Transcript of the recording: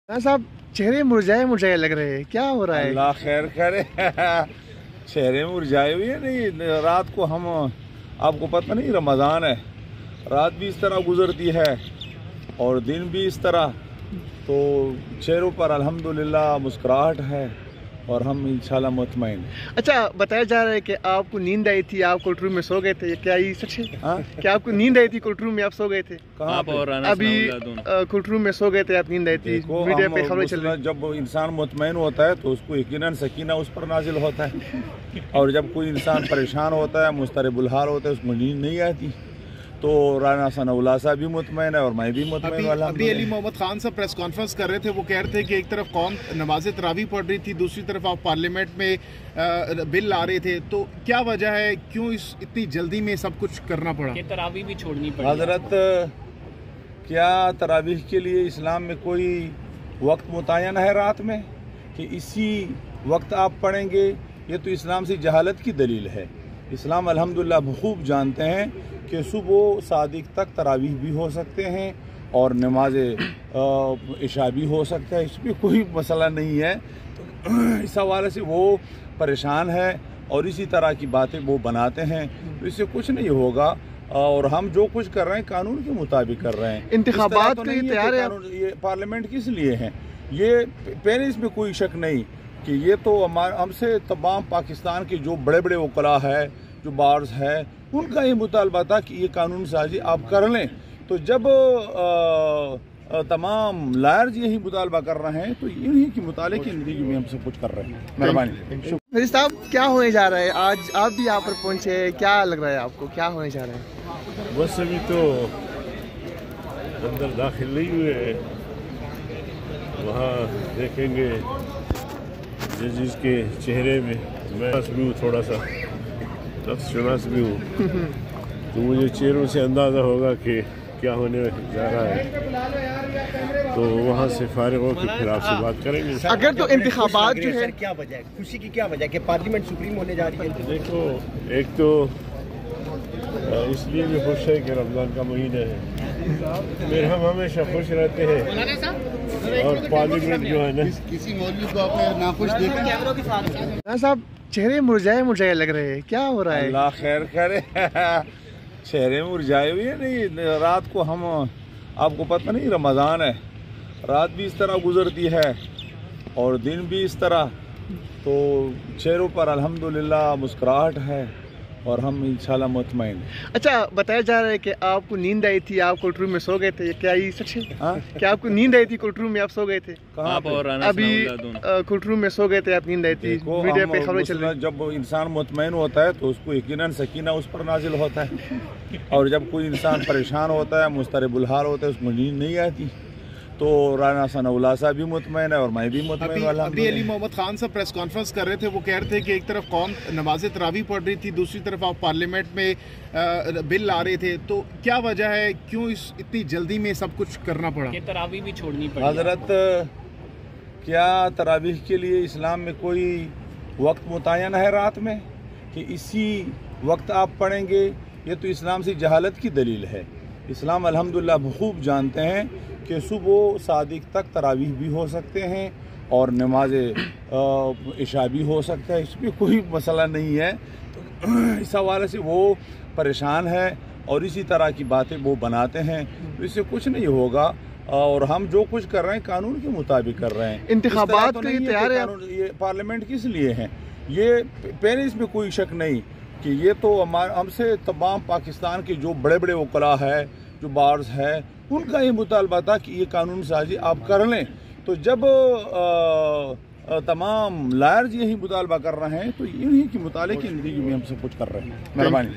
साहब, चेहरे मुरझाए मुरझाए लग रहे हैं, क्या हो रहा है? अल्लाह खैर करे। चेहरे मुरझाए हुए नहीं, रात को हम, आपको पता नहीं, रमज़ान है, रात भी इस तरह गुजरती है और दिन भी इस तरह, तो चेहरों पर अल्हम्दुलिल्लाह मुस्कुराहट है और हम इंशाल्लाह मुतमईन। अच्छा, बताया जा रहा है कि आपको नींद आई थी, आप कोर्ट रूम में सो गए थे, क्या ये सच है? क्या आपको नींद आई थी, कोर्ट रूम में आप सो गए थे? आप और अभी कोर्ट रूम में सो गए थे, आप, नींद आई थी, मीडिया पे खबरें चल रही। जब इंसान मुतमईन होता है तो उसको यकीनन सकीना उस पर नाजिल होता है, और जब कोई इंसान परेशान होता है, मुस्तरबुल हाल होता है, उसको नींद नहीं आती। तो राना सनाउल्लाह साहब भी मुतमईन है और मैं भी मुतमईन वाला। अभी अली मोहम्मद खान साहब प्रेस कॉन्फ्रेंस कर रहे थे, वो कह रहे थे कि एक तरफ कौम नमाज तरावी पढ़ रही थी, दूसरी तरफ आप पार्लियामेंट में बिल ला रहे थे, तो क्या वजह है, क्यों इतनी जल्दी में सब कुछ करना पड़ा? कि तरावी भी छोड़नी पड़ी। हजरत, क्या तरावीह के लिए इस्लाम में कोई वक्त मुतय्यन है रात में कि इसी वक्त आप पढ़ेंगे? ये तो इस्लाम से जहालत की दलील है। इस्लाम अल्हम्दुलिल्लाह खूब जानते हैं कि सुबह सादिक तक तरावीह भी हो सकते हैं और नमाज इशा भी हो सकता है, इसमें कोई मसला नहीं है। तो इस हवाले से वो परेशान है और इसी तरह की बातें वो बनाते हैं, तो इससे कुछ नहीं होगा। और हम जो कुछ कर रहे हैं कानून के मुताबिक कर रहे हैं। इंतखाबात तो के नहीं लिए तैयार है? ये पार्लियामेंट किस लिए है? ये पहले इसमें कोई शक नहीं कि ये तो हमसे तमाम पाकिस्तान के जो बड़े बड़े वकला है, जो बार्स है, उनका ये मुतालबा था कि ये कानून साजी आप कर लें। तो जब तमाम लायर्स यही मुतालबा कर रहे हैं, तो इन्हीं के मुताले की नतीजे में हम सब कुछ कर रहे हैं। मेहरबानी साहब, क्या होने जा रहा है आज? आप भी यहाँ पर पहुँचे, क्या लग रहा है आपको, क्या होने जा रहा है? बस अभी तो अंदर दाखिल नहीं हुए हैं, वहाँ देखेंगे जजिस के चेहरे में। मैं भी हूँ, थोड़ा सा नफ्स भी हूँ, तो मुझे चेहरों से अंदाज़ा होगा कि क्या होने जा रहा है, तो वहाँ से फारिग होकर फिर आपसे बात करेंगे। अगर तो इंतखाबात जो है, क्या वजह है, खुशी की क्या वजह है कि पार्लियामेंट सुप्रीम होने जा रही है? देखो, एक तो इसलिए भी खुश है कि रमज़ान का महीना है, फिर हम हमेशा खुश रहते हैं। और पार्लियामेंट जो है ना, किसी मौलवी को आपने नाखुश देखा? साहब, चेहरे मुरझाए मुरझाए लग रहे हैं, क्या हो रहा है? अल्लाह खैर करे। चेहरे मुरझाए हुए नहीं, रात को हम, आपको पता नहीं, रमज़ान है, रात भी इस तरह गुजरती है और दिन भी इस तरह, तो चेहरों पर अल्हम्दुलिल्लाह मुस्कुराहट है और हम इंशाल्लाह मुतमईन। अच्छा, बताया जा रहा है कि आपको नींद आई थी, आप कोर्ट रूम में सो गए थे, क्या ये सच है? क्या आपको नींद आई थी, कोर्ट रूम में आप सो गए थे? आप और अभी कोर्ट रूम में सो गए थे, आप, नींद आई थी, मीडिया पे खबरें चल रही। जब इंसान मुतमईन होता है तो उसको यकीनन सकीना उस पर नाजिल होता है, और जब कोई इंसान परेशान होता है, मुस्तरबुल हाल होता है, उसको नींद नहीं आती। तो राना सनाउल्लाह साहब भी मुतमईन है और मैं भी मुतमईन वाला। अभी अली मोहम्मद खान साहब प्रेस कॉन्फ्रेंस कर रहे थे, वो कह रहे थे कि एक तरफ कौम नमाज तरावी पढ़ रही थी, दूसरी तरफ आप पार्लियामेंट में बिल ला रहे थे, तो क्या वजह है, क्यों इतनी जल्दी में सब कुछ करना पड़ा? कि तरावी भी छोड़नी पड़ी। हजरत, क्या तरावीह के लिए इस्लाम में कोई वक्त मुतय्यन है रात में कि इसी वक्त आप पढ़ेंगे? ये तो इस्लाम से जहालत की दलील है। इस्लाम अल्हम्दुलिल्लाह खूब जानते हैं कि सुबह सादिक तक तरावीह भी हो सकते हैं और नमाज इशा भी हो सकता है, इसमें कोई मसला नहीं है। तो इस हवाले से वो परेशान है और इसी तरह की बातें वो बनाते हैं, तो इससे कुछ नहीं होगा। और हम जो कुछ कर रहे हैं कानून के मुताबिक कर रहे हैं। इंतखाबात तो के लिए नहीं तैयार है? ये पार्लियामेंट किस लिए है? ये पहले इसमें कोई शक नहीं कि ये तो हमसे तमाम पाकिस्तान के जो बड़े बड़े वकला है, जो बार्स है, उनका ये मुतालबा था कि ये कानून साजी आप कर लें। तो जब तमाम लायर्स यही मुतालबा कर रहे हैं, तो इन्हीं के मुताले के नतीजे में हम सब कुछ कर रहे हैं। मेहरबानी।